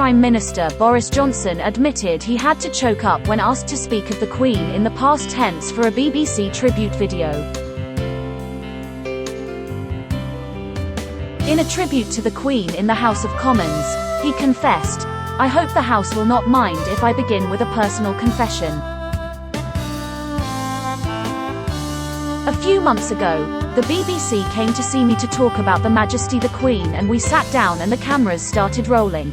Prime Minister Boris Johnson admitted he had to choke up when asked to speak of the Queen in the past tense for a BBC tribute video. In a tribute to the Queen in the House of Commons, he confessed, "I hope the House will not mind if I begin with a personal confession. A few months ago, the BBC came to see me to talk about the Majesty the Queen, and we sat down and the cameras started rolling."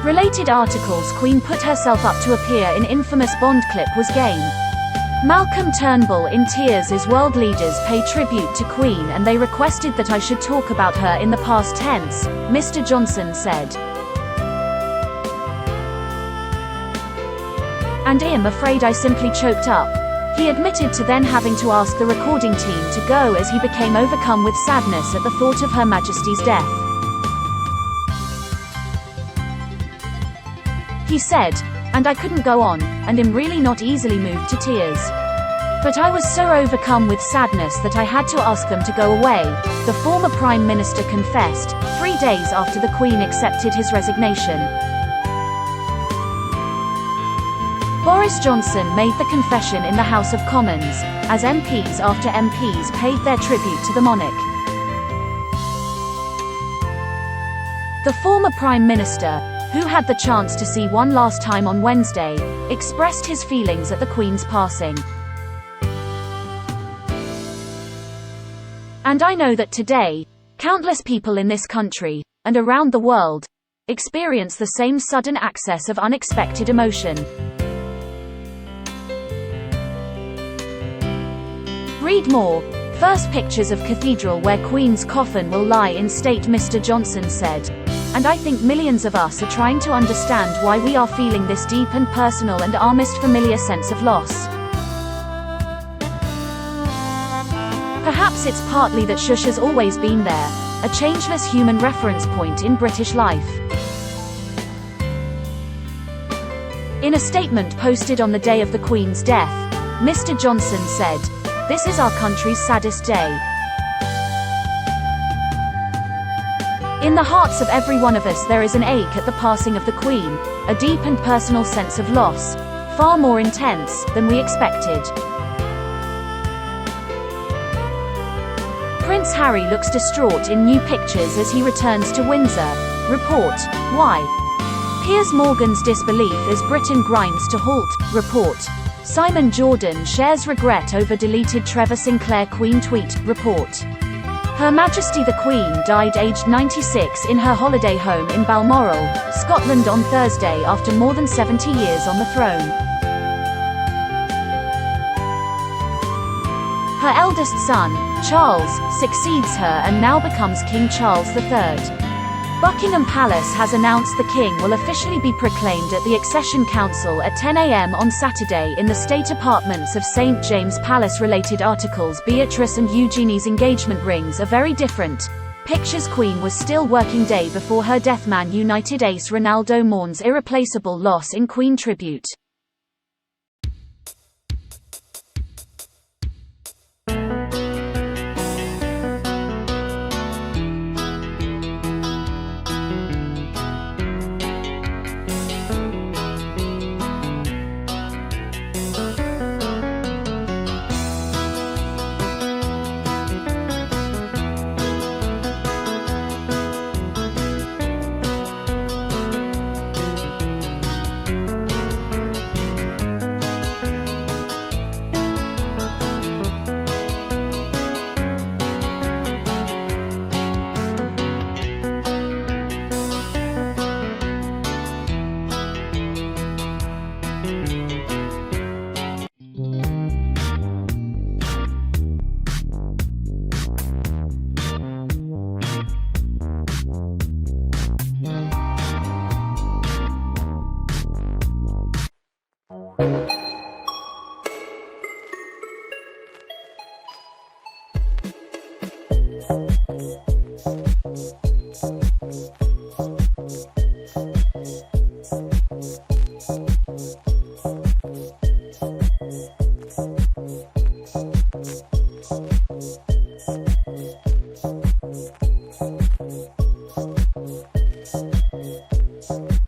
Related articles: Queen put herself up to appear in infamous Bond clip was game. Malcom Turnbull in tears as world leaders pay tribute to Queen and they requested that I should talk about her in the past tense, Mr. Johnson said. "And I'm afraid I simply choked up," he admitted to then having to ask the recording team to go as he became overcome with sadness at the thought of Her Majesty's death. He said, "And I couldn't go on, and I'm really not easily moved to tears. But I was so overcome with sadness that I had to ask them to go away," the former Prime Minister confessed, 3 days after the Queen accepted his resignation. Boris Johnson made the confession in the House of Commons, as MPs after MPs paid their tribute to the monarch. The former Prime Minister, who had the chance to see one last time on Wednesday, expressed his feelings at the Queen's passing. "And I know that today, countless people in this country, and around the world, experience the same sudden access of unexpected emotion. Read more. First pictures of cathedral where Queen's coffin will lie in state," Mr. Johnson said. "And I think millions of us are trying to understand why we are feeling this deep and personal and almost familiar sense of loss. Perhaps it's partly that shush has always been there, a changeless human reference point in British life." In a statement posted on the day of the Queen's death, Mr. Johnson said, "This is our country's saddest day. In the hearts of every one of us there is an ache at the passing of the Queen, a deep and personal sense of loss, far more intense than we expected." Prince Harry looks distraught in new pictures as he returns to Windsor. Report. Why? Piers Morgan's disbelief as Britain grinds to halt. Report. Simon Jordan shares regret over deleted Trevor Sinclair Queen tweet. Report. Her Majesty the Queen died aged 96 in her holiday home in Balmoral, Scotland on Thursday after more than 70 years on the throne. Her eldest son, Charles, succeeds her and now becomes King Charles III. Buckingham Palace has announced the King will officially be proclaimed at the Accession Council at 10 a.m. on Saturday in the state apartments of St. James Palace. Related articles: Beatrice and Eugenie's engagement rings are very different. Pictures: Queen was still working day before her death. Man United ace Ronaldo mourns irreplaceable loss in Queen tribute. Thank you. States.